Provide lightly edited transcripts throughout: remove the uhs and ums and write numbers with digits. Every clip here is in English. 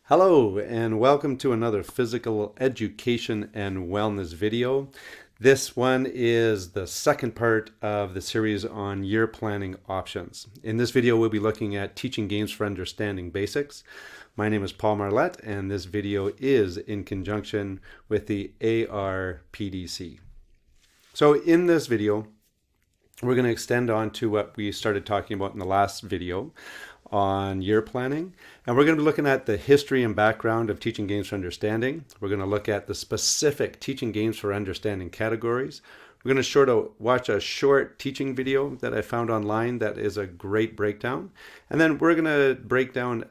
Hello and welcome to another physical education and wellness video. This one is the second part of the series on year planning options. In this video, we'll be looking at teaching games for understanding basics. My name is Paul Marlette, and this video is in conjunction with the ARPDC. So in this video, we're going to extend on to what we started talking about in the last video on year planning. And we're going to be looking at the history and background of teaching games for understanding. We're going to look at the specific teaching games for understanding categories. We're going to watch a short teaching video that I found online that is a great breakdown. And then we're going to break down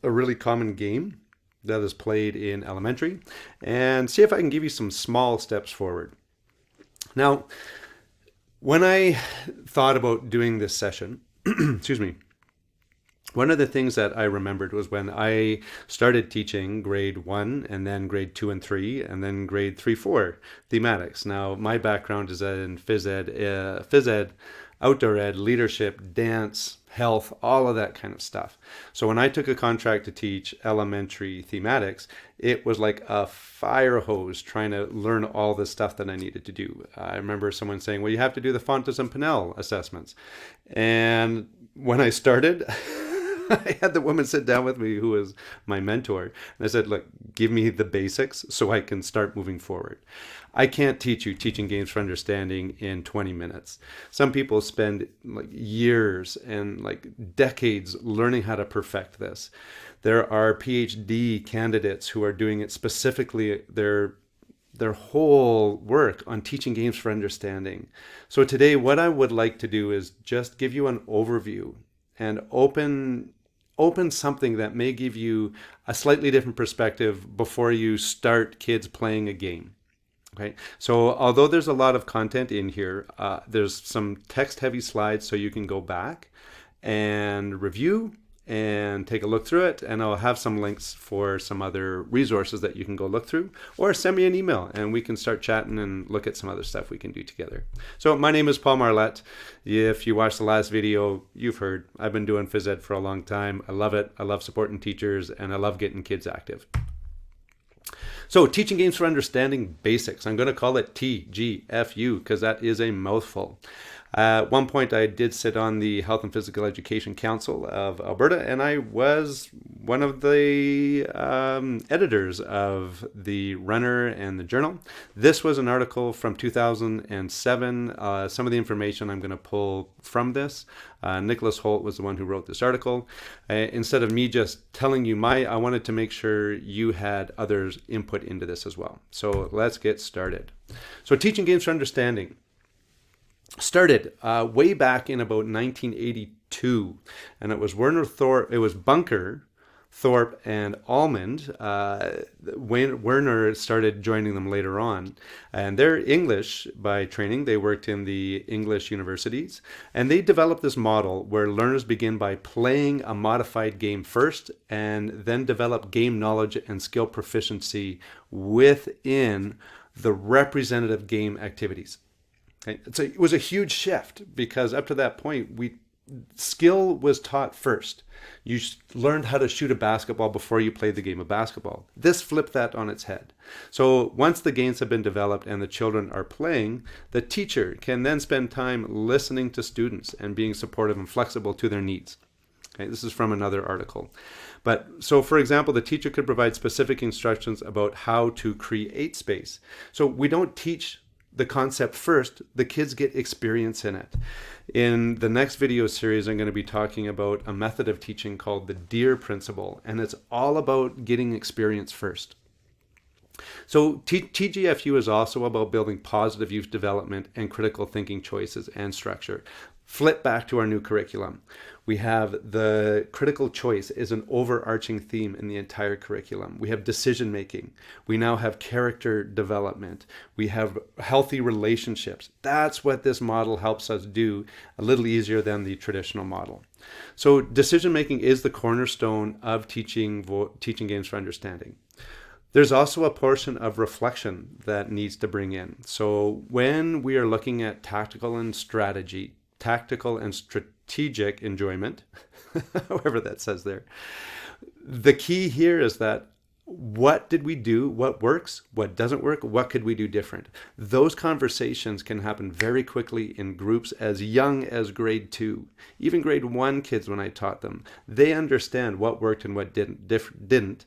a really common game that is played in elementary and see if I can give you some small steps forward. Now, when I thought about doing this session, excuse me, one of the things that I remembered was when I started teaching grade 1 and then grade 2 and 3 and then grade 3, 4 thematics. Now, my background is in phys ed, outdoor ed, leadership, dance, health, all of that kind of stuff. So when I took a contract to teach elementary thematics, it was like a fire hose trying to learn all the stuff that I needed to do. I remember someone saying, well, you have to do the Fontes and Pinnell assessments. And when I started, I had the woman sit down with me who was my mentor. And I said, look, give me the basics so I can start moving forward. I can't teach you teaching games for understanding in 20 minutes. Some people spend like years and like decades learning how to perfect this. There are PhD candidates who are doing it specifically, their whole work on teaching games for understanding. So today, what I would like to do is just give you an overview and open something that may give you a slightly different perspective before you start kids playing a game. Okay, so although there's a lot of content in here, there's some text-heavy slides so you can go back and review and take a look through it, and I'll have some links for some other resources that you can go look through, or send me an email and we can start chatting and look at some other stuff we can do together. So my name is Paul Marlette. If you watched the last video, you've heard I've been doing phys ed for a long time. I love it. I love supporting teachers and I love getting kids active. So teaching games for understanding basics. I'm going to call it TGFU because that is a mouthful. At one point, I did sit on the Health and Physical Education Council of Alberta, and I was one of the editors of the Runner and the Journal. This was an article from 2007. Some of the information I'm going to pull from this. Nicholas Holt was the one who wrote this article. Instead of me just telling you I wanted to make sure you had others' input into this as well. So let's get started. So teaching games for understanding started way back in about 1982, and it was Bunker, Thorpe, and Almond. Werner started joining them later on, and they're English by training. They worked in the English universities, and they developed this model where learners begin by playing a modified game first, and then develop game knowledge and skill proficiency within the representative game activities. Okay. So it was a huge shift because up to that point, skill was taught first. You learned how to shoot a basketball before you played the game of basketball. This flipped that on its head. So once the games have been developed and the children are playing, the teacher can then spend time listening to students and being supportive and flexible to their needs. Okay, this is from another article. But so, for example, the teacher could provide specific instructions about how to create space. So we don't teach the concept first, the kids get experience in it. In the next video series, I'm going to be talking about a method of teaching called the DEAR principle, and it's all about getting experience first. So TGFU is also about building positive youth development and critical thinking choices and structure. Flip back to our new curriculum. We have the critical choice is an overarching theme in the entire curriculum. We have decision making. We now have character development. We have healthy relationships. That's what this model helps us do a little easier than the traditional model. So decision making is the cornerstone of teaching games for understanding. There's also a portion of reflection that needs to bring in. So when we are looking at tactical and strategic enjoyment, however that says there, The key here is that what did we do? What works? What doesn't work? What could we do different? Those conversations can happen very quickly in groups as young as grade 2. Even grade 1 kids, when I taught them, they understand what worked and what didn't.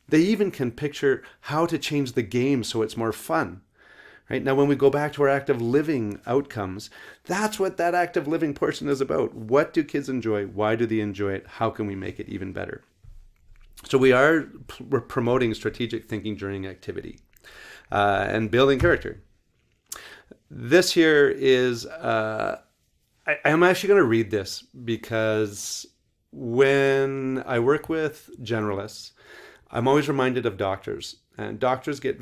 They even can picture how to change the game so it's more fun. Right? Now, when we go back to our active living outcomes, that's what that active living portion is about. What do kids enjoy? Why do they enjoy it? How can we make it even better? So we're promoting strategic thinking during activity and building character. This here is, I'm actually going to read this because when I work with generalists, I'm always reminded of doctors. And doctors get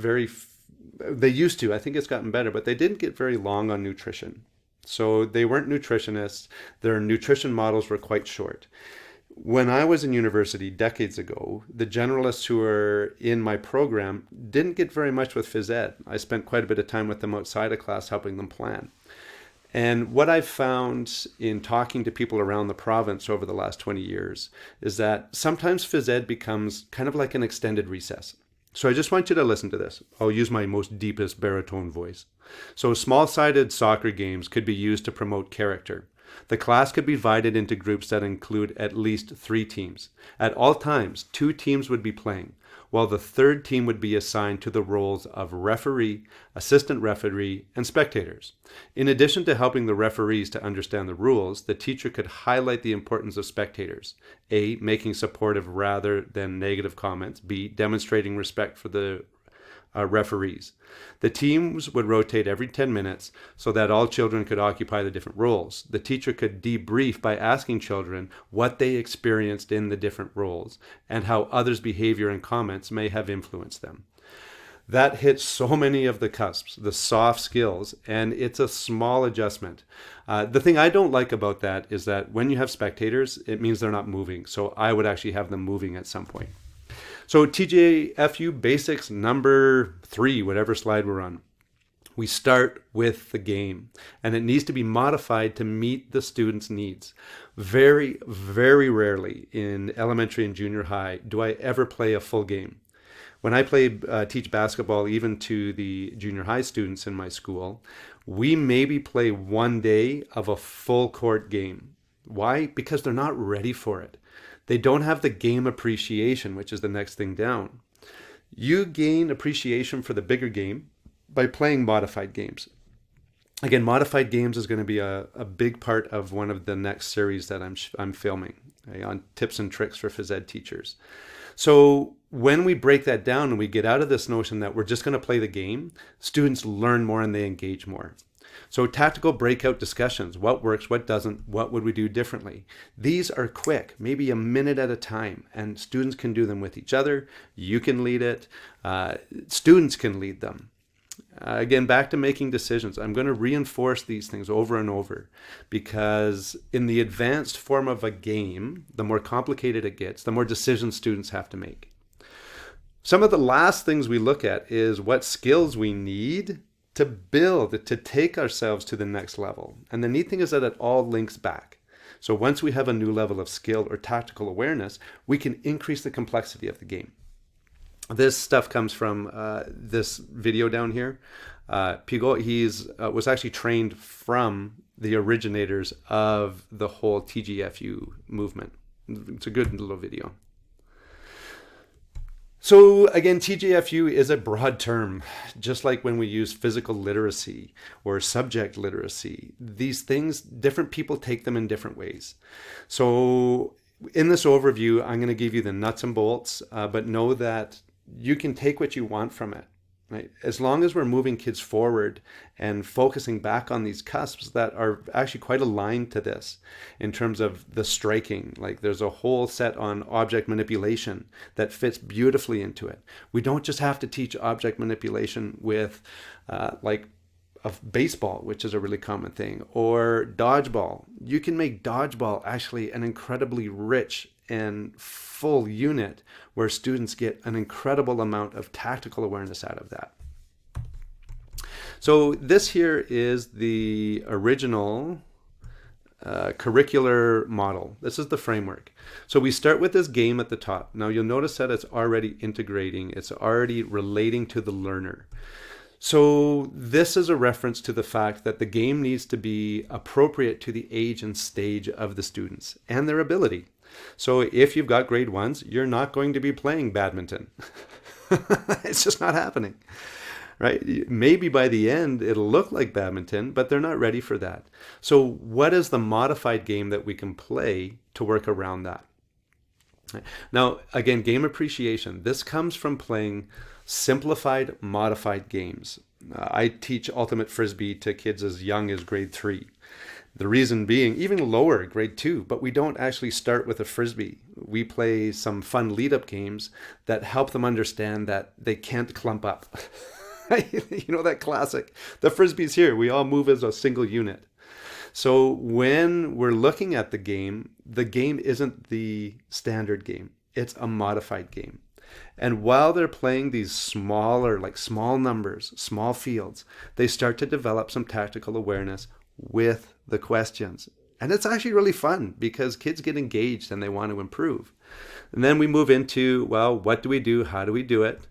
they used to, I think it's gotten better, but they didn't get very long on nutrition. So they weren't nutritionists. Their nutrition models were quite short. When I was in university decades ago, the generalists who were in my program didn't get very much with phys ed. I spent quite a bit of time with them outside of class helping them plan. And what I've found in talking to people around the province over the last 20 years is that sometimes phys ed becomes kind of like an extended recess. So I just want you to listen to this. I'll use my most deepest baritone voice. So small-sided soccer games could be used to promote character. The class could be divided into groups that include at least 3 teams. At all times, 2 teams would be playing, while the third team would be assigned to the roles of referee, assistant referee, and spectators. In addition to helping the referees to understand the rules, the teacher could highlight the importance of spectators. A, making supportive rather than negative comments. B, demonstrating respect for the referees. The teams would rotate every 10 minutes so that all children could occupy the different roles. The teacher could debrief by asking children what they experienced in the different roles and how others' behavior and comments may have influenced them. That hits so many of the cusps, the soft skills, and it's a small adjustment. The thing I don't like about that is that when you have spectators, it means they're not moving. So I would actually have them moving at some point. So TGFU basics number 3, whatever slide we're on. We start with the game, and it needs to be modified to meet the student's needs. Very, very rarely in elementary and junior high do I ever play a full game. When I teach basketball even to the junior high students in my school, we maybe play one day of a full court game. Why? Because they're not ready for it. They don't have the game appreciation, which is the next thing down. You gain appreciation for the bigger game by playing modified games. Again, modified games is going to be a big part of one of the next series that I'm filming, okay, on tips and tricks for phys ed teachers. So when we break that down and we get out of this notion that we're just going to play the game, students learn more and they engage more. So tactical breakout discussions, what works, what doesn't, what would we do differently? These are quick, maybe a minute at a time, and students can do them with each other. You can lead it. Students can lead them. Again, back to making decisions. I'm going to reinforce these things over and over because in the advanced form of a game, the more complicated it gets, the more decisions students have to make. Some of the last things we look at is what skills we need to build, to take ourselves to the next level. And the neat thing is that it all links back. So once we have a new level of skill or tactical awareness, we can increase the complexity of the game. This stuff comes from this video down here. Pigot, was actually trained from the originators of the whole TGFU movement. It's a good little video. So again, TGFU is a broad term, just like when we use physical literacy or subject literacy. These things, different people take them in different ways. So in this overview, I'm going to give you the nuts and bolts, but know that you can take what you want from it. Right? As long as we're moving kids forward and focusing back on these cusps that are actually quite aligned to this in terms of the striking, like there's a whole set on object manipulation that fits beautifully into it. We don't just have to teach object manipulation with like of baseball, which is a really common thing, or dodgeball. You can make dodgeball actually an incredibly rich and full unit where students get an incredible amount of tactical awareness out of that. So this here is the original curricular model. This is the framework. So we start with this game at the top. Now you'll notice that it's already integrating. It's already relating to the learner. So this is a reference to the fact that the game needs to be appropriate to the age and stage of the students and their ability. So if you've got grade ones, you're not going to be playing badminton. It's just not happening, right? Maybe by the end it'll look like badminton, but they're not ready for that. So what is the modified game that we can play to work around that? Now, again, game appreciation. This comes from playing simplified, modified games. I teach ultimate frisbee to kids as young as grade 3. The reason being, even lower, grade 2, but we don't actually start with a frisbee. We play some fun lead-up games that help them understand that they can't clump up. You know that classic, the frisbee's here, we all move as a single unit. So when we're looking at the game isn't the standard game, it's a modified game. And while they're playing these smaller, like small numbers, small fields, they start to develop some tactical awareness with the questions. And it's actually really fun because kids get engaged and they want to improve. And then we move into, well, what do we do? How do we do it?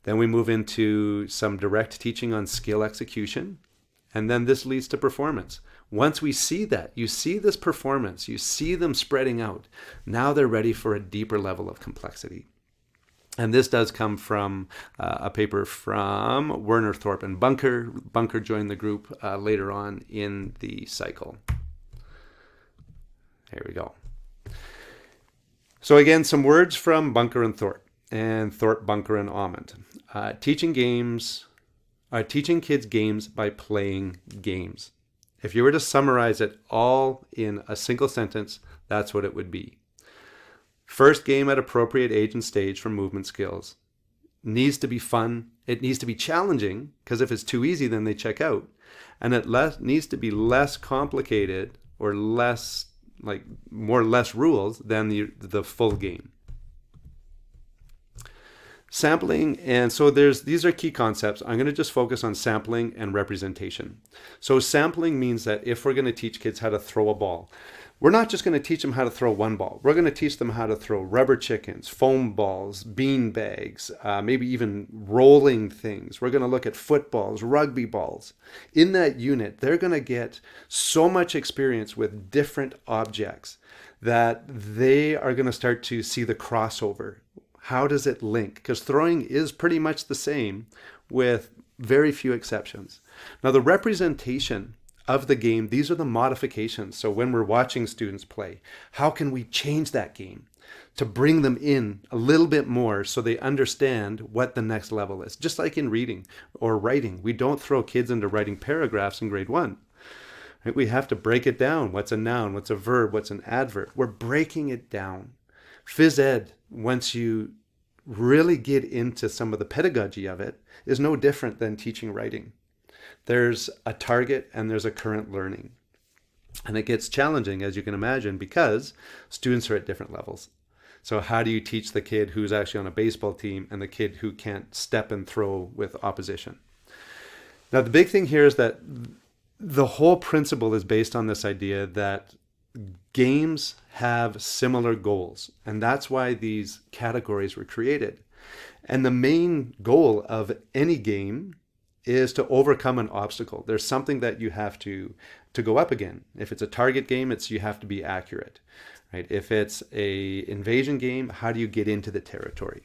Then we move into some direct teaching on skill execution. And then this leads to performance. Once we see that, you see this performance, you see them spreading out, now they're ready for a deeper level of complexity. And this does come from a paper from Werner, Thorpe, and Bunker. Bunker joined the group later on in the cycle. There we go. So again, some words from Bunker and Thorpe, Bunker, and Almond. Teaching kids games by playing games. If you were to summarize it all in a single sentence, that's what it would be. First game at appropriate age and stage for movement skills. Needs to be fun. It needs to be challenging, because if it's too easy, then they check out. And it needs to be less complicated or less rules than the full game. Sampling, and so these are key concepts. I'm going to just focus on sampling and representation. So sampling means that if we're going to teach kids how to throw a ball, we're not just going to teach them how to throw one ball. We're going to teach them how to throw rubber chickens, foam balls, bean bags, maybe even rolling things. We're going to look at footballs, rugby balls. In that unit, they're going to get so much experience with different objects that they are going to start to see the crossover. How does it link? Because throwing is pretty much the same with very few exceptions. Now, the representation of the game, these are the modifications. So when we're watching students play, how can we change that game to bring them in a little bit more so they understand what the next level is? Just like in reading or writing, we don't throw kids into writing paragraphs in grade 1. Right? We have to break it down. What's a noun? What's a verb? What's an adverb? We're breaking it down. Phys ed, once you really get into some of the pedagogy of it, is no different than teaching writing. There's a target and there's a current learning. And it gets challenging, as you can imagine, because students are at different levels. So how do you teach the kid who's actually on a baseball team and the kid who can't step and throw with opposition? Now, the big thing here is that the whole principle is based on this idea that games have similar goals, and that's why these categories were created. And the main goal of any game is to overcome an obstacle. There's something that you have to go up again. If it's a target game, you have to be accurate, right? If it's a invasion game, how do you get into the territory?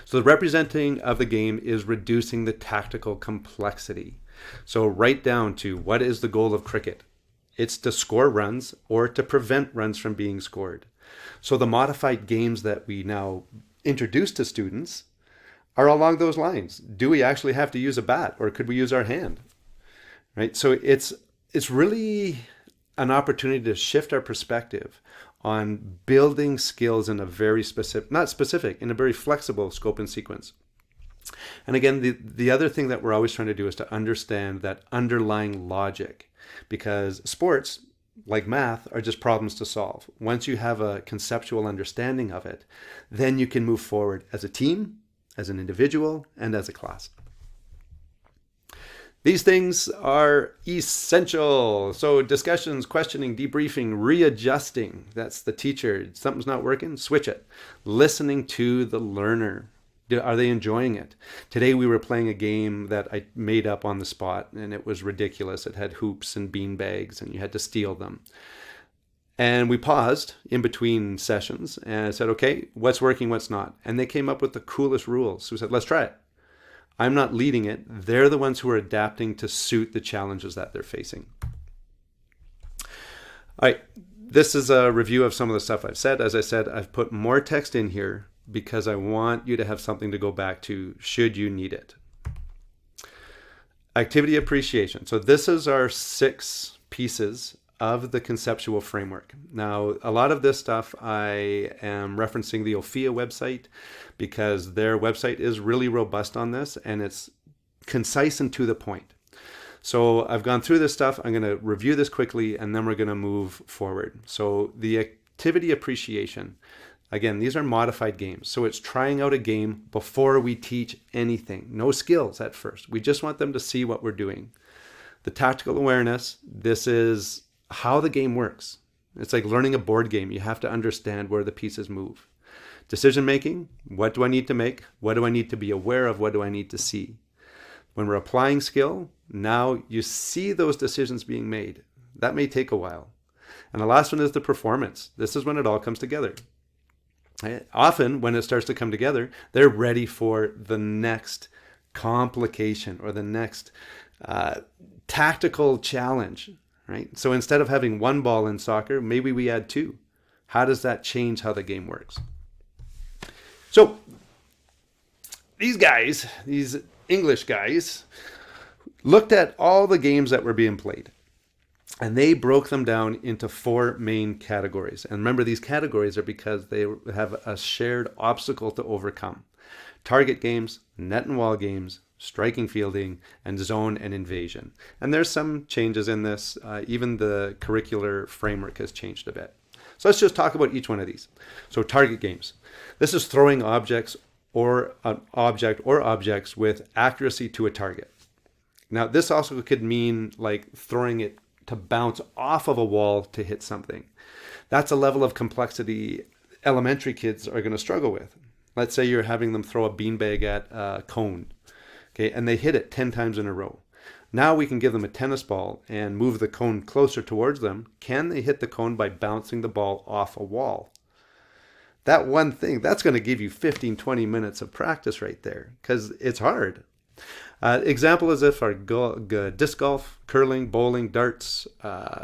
So the representing of the game is reducing the tactical complexity. So right down to, what is the goal of cricket? It's to score runs or to prevent runs from being scored. So the modified games that we now introduce to students are along those lines. Do we actually have to use a bat, or could we use our hand? Right? So it's really an opportunity to shift our perspective on building skills in a very in a very flexible scope and sequence. And again, the other thing that we're always trying to do is to understand that underlying logic, because sports, like math, are just problems to solve. Once you have a conceptual understanding of it, then you can move forward as a team, as an individual, and as a class. These things are essential. So discussions, questioning, debriefing, readjusting. That's the teacher. Something's not working, switch it. Listening to the learner. Are they enjoying it? Today we were playing a game that I made up on the spot, and it was ridiculous. It had hoops and bean bags, and you had to steal them. And we paused in between sessions and I said, okay, what's working, what's not? And they came up with the coolest rules. So we said, let's try it. I'm not leading it. They're the ones who are adapting to suit the challenges that they're facing. All right, this is a review of some of the stuff I've said. As I said, I've put more text in here because I want you to have something to go back to should you need it. Activity appreciation. So this is our 6 pieces of the conceptual framework. Now, a lot of this stuff I am referencing the OFIA website because their website is really robust on this and it's concise and to the point. So I've gone through this stuff. I'm going to review this quickly and then we're going to move forward. So the activity appreciation, again, these are modified games. So it's trying out a game before we teach anything. No skills at first. We just want them to see what we're doing. The tactical awareness, this is how the game works. It's like learning a board game. You have to understand where the pieces move. Decision making, what do I need to make? What do I need to be aware of? What do I need to see? When we're applying skill, now you see those decisions being made. That may take a while. And the last one is the performance. This is when it all comes together. Often when it starts to come together, they're ready for the next complication or the next tactical challenge. Right? So instead of having 1 ball in soccer, maybe we add 2. How does that change how the game works? So these guys, these English guys, looked at all the games that were being played and they broke them down into 4 main categories. And remember, these categories are because they have a shared obstacle to overcome. Target games, net and wall games, striking, fielding, and zone and invasion. And there's some changes in this. Even the curricular framework has changed a bit. So let's just talk about each one of these. So target games. This is throwing objects or an object or objects with accuracy to a target. Now this also could mean like throwing it to bounce off of a wall to hit something. That's a level of complexity elementary kids are going to struggle with. Let's say you're having them throw a beanbag at a cone. Okay, and they hit it 10 times in a row. Now we can give them a tennis ball and move the cone closer towards them. Can they hit the cone by bouncing the ball off a wall? That one thing, that's going to give you 15, 20 minutes of practice right there because it's hard. Example is if our disc golf, curling, bowling, darts,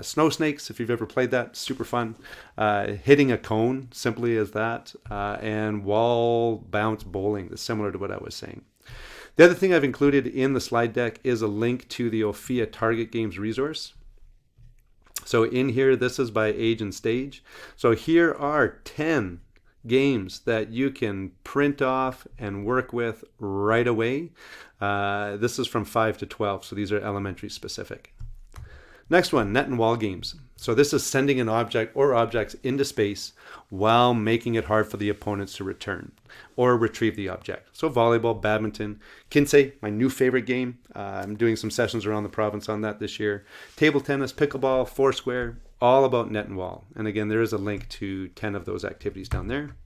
snow snakes, if you've ever played that, super fun. Hitting a cone, simply as that, and wall bounce bowling, similar to what I was saying. The other thing I've included in the slide deck is a link to the OFIA Target Games resource. So in here, this is by age and stage. So here are 10 games that you can print off and work with right away. This is from 5 to 12, so these are elementary specific. Next one, net and wall games. So this is sending an object or objects into space while making it hard for the opponents to return or retrieve the object. So volleyball, badminton, kinsei, my new favorite game. I'm doing some sessions around the province on that this year. Table tennis, pickleball, foursquare, all about net and wall. And again, there is a link to 10 of those activities down there.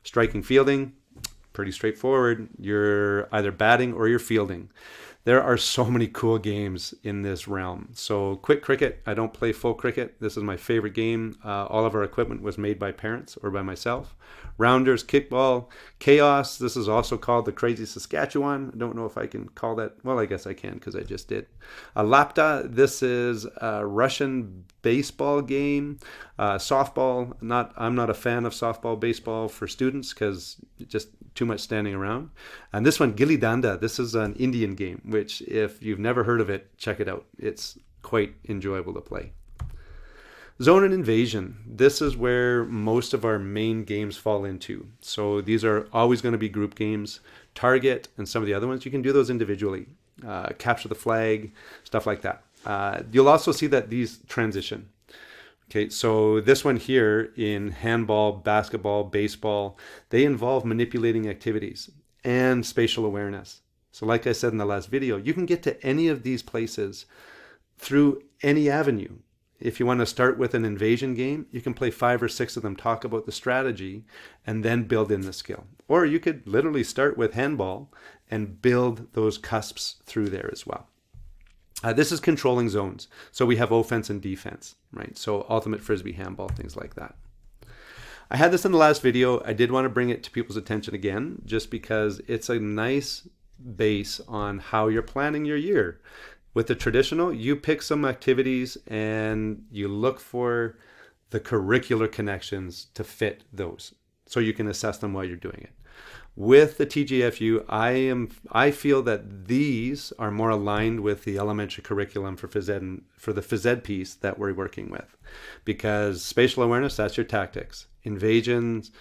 Striking, fielding, pretty straightforward. You're either batting or you're fielding. There are so many cool games in this realm. So quick cricket, I don't play full cricket. This is my favorite game. All of our equipment was made by parents or by myself. Rounders, kickball, chaos. This is also called the Crazy Saskatchewan. I don't know if I can call that. Well, I guess I can because I just did. Lapta, this is a Russian baseball game. Softball, I'm not a fan of softball, baseball for students because just too much standing around. And this one, Gilli Danda, this is an Indian game, which if you've never heard of it, check it out. It's quite enjoyable to play. Zone and invasion. This is where most of our main games fall into. So these are always going to be group games. Target and some of the other ones, you can do those individually. Capture the flag, stuff like that. You'll also see that these transition. Okay, so this one here in handball, basketball, baseball, they involve manipulating activities and spatial awareness. So like I said in the last video, you can get to any of these places through any avenue. If you want to start with an invasion game, you can play 5 or 6 of them, talk about the strategy, and then build in the skill. Or you could literally start with handball and build those cusps through there as well. This is controlling zones. So we have offense and defense, right? So ultimate frisbee, handball, things like that. I had this in the last video. I did want to bring it to people's attention again, just because it's a nice base on how you're planning your year. With the traditional, you pick some activities and you look for the curricular connections to fit those, so you can assess them while you're doing it. With the TGFU, I feel that these are more aligned with the elementary curriculum for Phys Ed and for the Phys Ed piece that we're working with, because spatial awareness, that's your tactics. Invasions,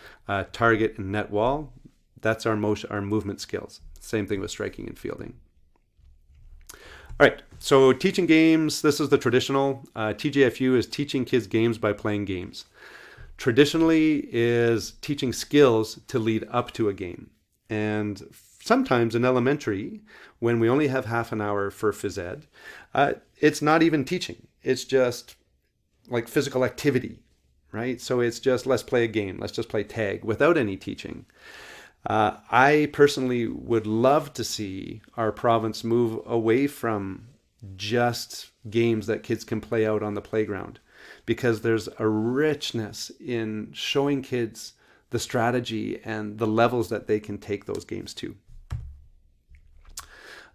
target and net wall, that's our movement skills. Same thing with striking and fielding. All right, so teaching games, this is the traditional. TGFU is teaching kids games by playing games. Traditionally is teaching skills to lead up to a game. And sometimes in elementary, when we only have half an hour for Phys Ed, it's not even teaching. It's just like physical activity, right? So it's just, let's play a game. Let's just play tag without any teaching. I personally would love to see our province move away from just games that kids can play out on the playground, because there's a richness in showing kids the strategy and the levels that they can take those games to.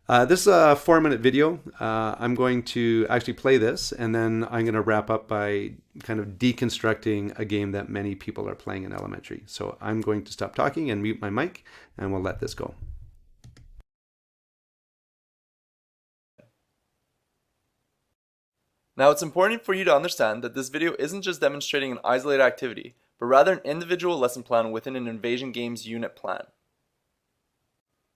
This is a 4-minute video. I'm going to actually play this, and then I'm going to wrap up by kind of deconstructing a game that many people are playing in elementary. So I'm going to stop talking and mute my mic, and we'll let this go. Now, it's important for you to understand that this video isn't just demonstrating an isolated activity, but rather an individual lesson plan within an Invasion Games unit plan.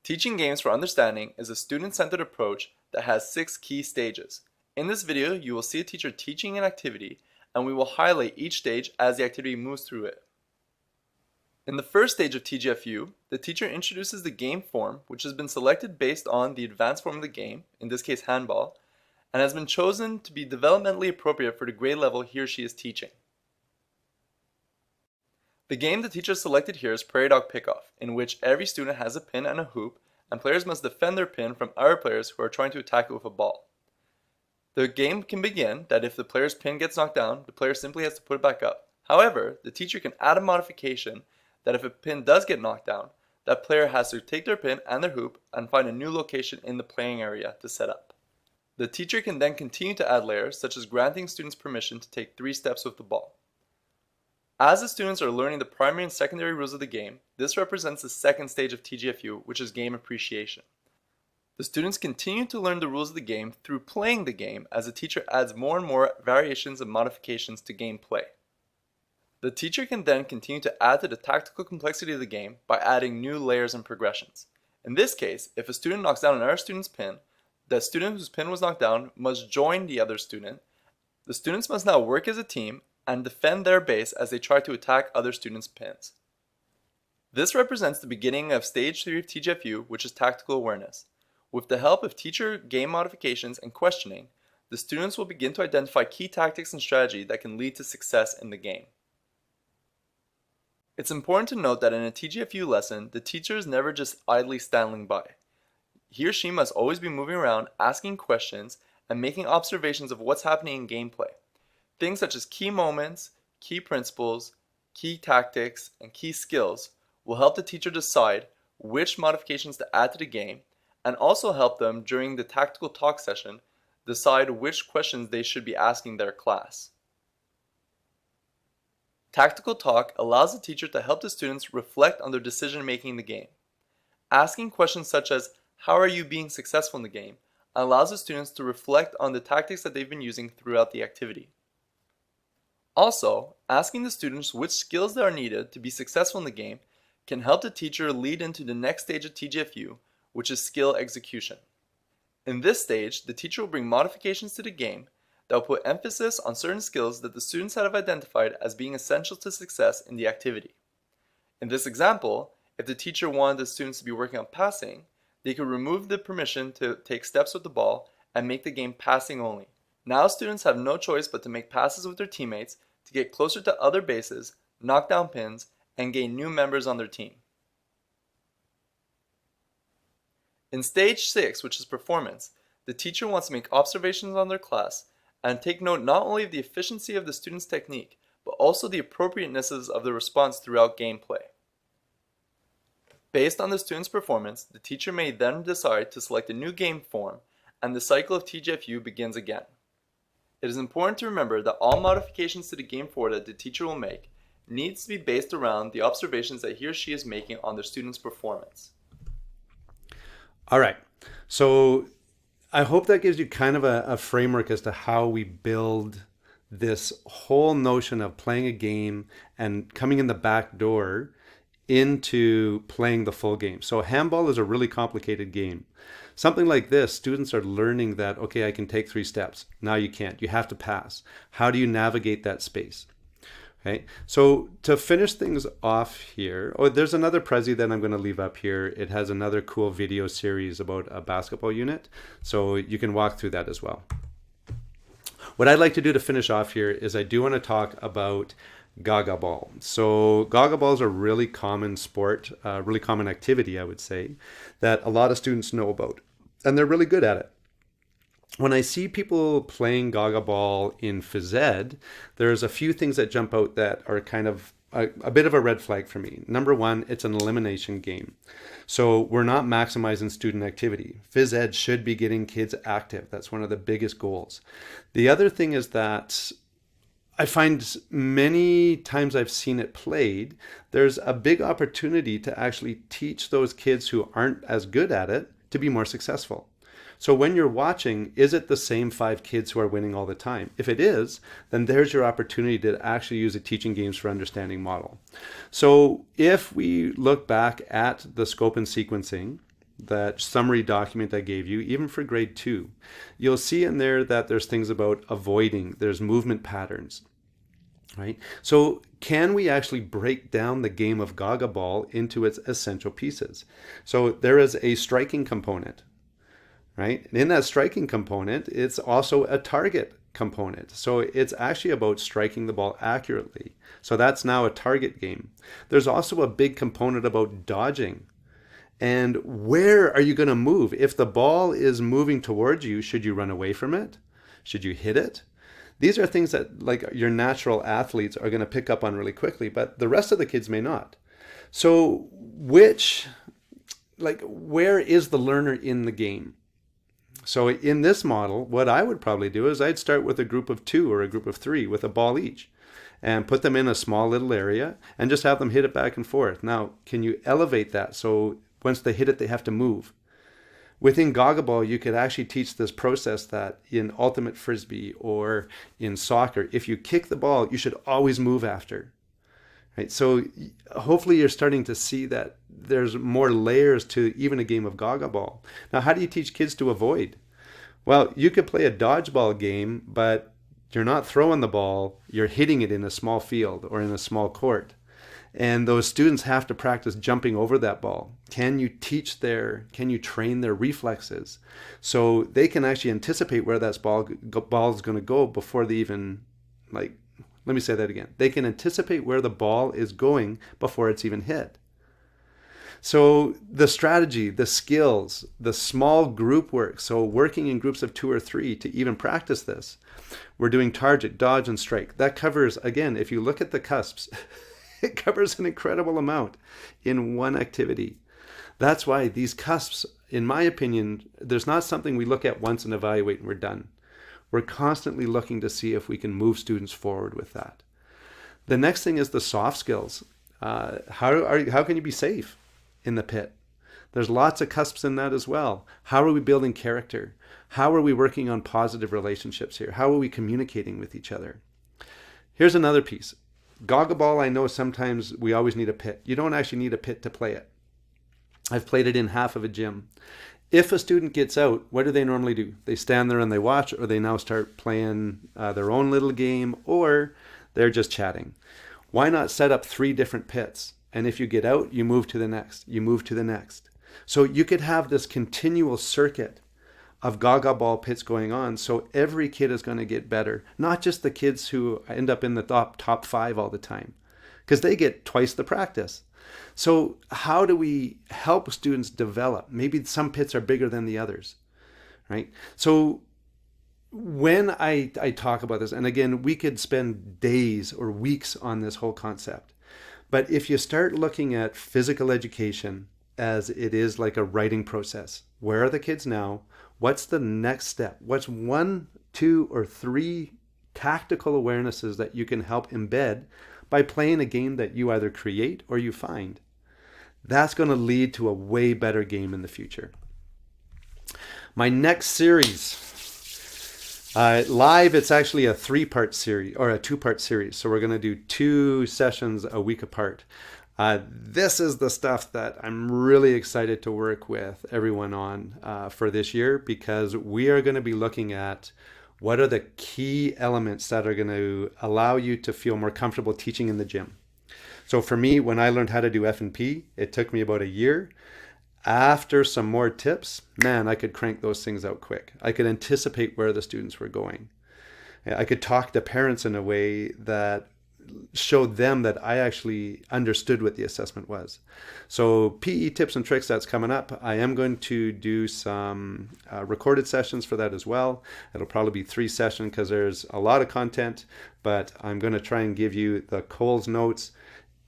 Teaching games for understanding is a student-centered approach that has 6 key stages. In this video, you will see a teacher teaching an activity, and we will highlight each stage as the activity moves through it. In the first stage of TGFU, the teacher introduces the game form, which has been selected based on the advanced form of the game, in this case handball, and has been chosen to be developmentally appropriate for the grade level he or she is teaching. The game the teacher selected here is Prairie Dog Pickoff, in which every student has a pin and a hoop, and players must defend their pin from other players who are trying to attack it with a ball. The game can begin that if the player's pin gets knocked down, the player simply has to put it back up. However, the teacher can add a modification that if a pin does get knocked down, that player has to take their pin and their hoop and find a new location in the playing area to set up. The teacher can then continue to add layers, such as granting students permission to take 3 steps with the ball. As the students are learning the primary and secondary rules of the game, this represents the second stage of TGFU, which is game appreciation. The students continue to learn the rules of the game through playing the game as the teacher adds more and more variations and modifications to gameplay. The teacher can then continue to add to the tactical complexity of the game by adding new layers and progressions. In this case, if a student knocks down another student's pin, the student whose pin was knocked down must join the other student. The students must now work as a team and defend their base as they try to attack other students' pins. This represents the beginning of Stage 3 of TGFU, which is Tactical Awareness. With the help of teacher game modifications and questioning, the students will begin to identify key tactics and strategy that can lead to success in the game. It's important to note that in a TGFU lesson, the teacher is never just idly standing by. He or she must always be moving around, asking questions, and making observations of what's happening in gameplay. Things such as key moments, key principles, key tactics, and key skills will help the teacher decide which modifications to add to the game, and also help them during the tactical talk session decide which questions they should be asking their class. Tactical talk allows the teacher to help the students reflect on their decision making in the game. Asking questions such as, "How are you being successful in the game?" allows the students to reflect on the tactics that they've been using throughout the activity. Also, asking the students which skills that are needed to be successful in the game can help the teacher lead into the next stage of TGFU, which is skill execution. In this stage, the teacher will bring modifications to the game that will put emphasis on certain skills that the students have identified as being essential to success in the activity. In this example, if the teacher wanted the students to be working on passing, They could remove the permission to take steps with the ball and make the game passing only. Now students have no choice but to make passes with their teammates to get closer to other bases, knock down pins, and gain new members on their team. In stage 6, which is performance, the teacher wants to make observations on their class and take note not only of the efficiency of the student's technique, but also the appropriatenesses of the response throughout gameplay. Based on the student's performance, the teacher may then decide to select a new game form, and the cycle of TGFU begins again. It is important to remember that all modifications to the game form that the teacher will make needs to be based around the observations that he or she is making on their student's performance. All right. So I hope that gives you kind of a framework as to how we build this whole notion of playing a game and coming in the back door into playing the full game. So handball is a really complicated game. Something like this, students are learning that, okay, I can take 3 steps. Now you can't. You have to pass. How do you navigate that space? Okay, so to finish things off here, there's another Prezi that I'm going to leave up here. It has another cool video series about a basketball unit, so you can walk through that as well. What I'd like to do to finish off here is I do want to talk about Gaga ball. So Gaga ball is a really common sport, really common activity, I would say, that a lot of students know about, and they're really good at it. When I see people playing Gaga ball in Phys Ed, there's a few things that jump out that are kind of a bit of a red flag for me. Number one, it's an elimination game. So we're not maximizing student activity. Phys Ed should be getting kids active. That's one of the biggest goals. The other thing is that I find many times I've seen it played, there's a big opportunity to actually teach those kids who aren't as good at it to be more successful. So when you're watching, is it the same 5 kids who are winning all the time? If it is, then there's your opportunity to actually use a teaching games for understanding model. So if we look back at the scope and sequencing, that summary document I gave you, even for grade 2, you'll see in there that there's things about avoiding, there's movement patterns, right? So can we actually break down the game of Gaga ball into its essential pieces? So there is a striking component, right? And in that striking component, it's also a target component. So it's actually about striking the ball accurately. So that's now a target game. There's also a big component about dodging. And where are you going to move? If the ball is moving towards you, should you run away from it? Should you hit it? These are things that like your natural athletes are going to pick up on really quickly, but the rest of the kids may not. So where is the learner in the game? So in this model, what I would probably do is I'd start with a group of 2 or a group of 3 with a ball each and put them in a small little area and just have them hit it back and forth. Now, can you elevate that so once they hit it, they have to move? Within Gaga ball, you could actually teach this process that in ultimate frisbee or in soccer, if you kick the ball, you should always move after. Right? So hopefully you're starting to see that there's more layers to even a game of Gaga ball. Now, how do you teach kids to avoid? Well, you could play a dodgeball game, but you're not throwing the ball, you're hitting it in a small field or in a small court. And those students have to practice jumping over that ball. Can you train their reflexes so they can actually anticipate where that ball is going to go before they even, let me say that again. They can anticipate where the ball is going before it's even hit. So the strategy, the skills, the small group work, so working in groups of 2 or 3 to even practice this. We're doing target, dodge, and strike. That covers, again, if you look at the cusps, it covers an incredible amount in one activity. That's why these cusps, in my opinion, there's not something we look at once and evaluate and we're done. We're constantly looking to see if we can move students forward with that. The next thing is the soft skills. How can you be safe in the pit? There's lots of cusps in that as well. How are we building character? How are we working on positive relationships here? How are we communicating with each other? Here's another piece. Gaga ball, I know sometimes we always need a pit. You don't actually need a pit to play it. I've played it in half of a gym. If a student gets out, what do they normally do? They stand there and they watch, or they now start playing their own little game, or they're just chatting. Why not set up 3 different pits? And if you get out, you move to the next. You move to the next. So you could have this continual circuit of gaga ball pits going on. So every kid is going to get better, not just the kids who end up in the top five all the time, because they get twice the practice. So how do we help students develop? Maybe some pits are bigger than the others, right? So when I talk about this, and again, we could spend days or weeks on this whole concept, but if you start looking at physical education as it is like a writing process, where are the kids now? What's the next step? What's 1, 2, or 3 tactical awarenesses that you can help embed by playing a game that you either create or you find? That's going to lead to a way better game in the future. My next series, live, it's actually a 3-part series or a 2-part series. So we're going to do 2 sessions a week apart. This is the stuff that I'm really excited to work with everyone on for this year, because we are going to be looking at what are the key elements that are going to allow you to feel more comfortable teaching in the gym. So for me, when I learned how to do F&P, it took me about a year. After some more tips, man, I could crank those things out quick. I could anticipate where the students were going. I could talk to parents in a way that showed them that I actually understood what the assessment was. So PE tips and tricks, that's coming up. I am going to do some recorded sessions for that as well. It'll probably be 3 sessions because there's a lot of content, but I'm going to try and give you the Coles notes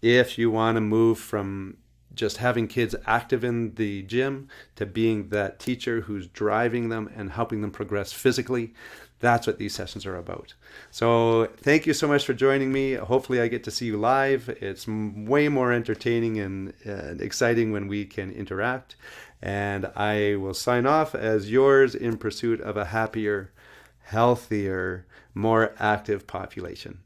if you want to move from just having kids active in the gym to being that teacher who's driving them and helping them progress physically. That's what these sessions are about. So thank you so much for joining me. Hopefully I get to see you live. It's way more entertaining and exciting when we can interact. And I will sign off as yours in pursuit of a happier, healthier, more active population.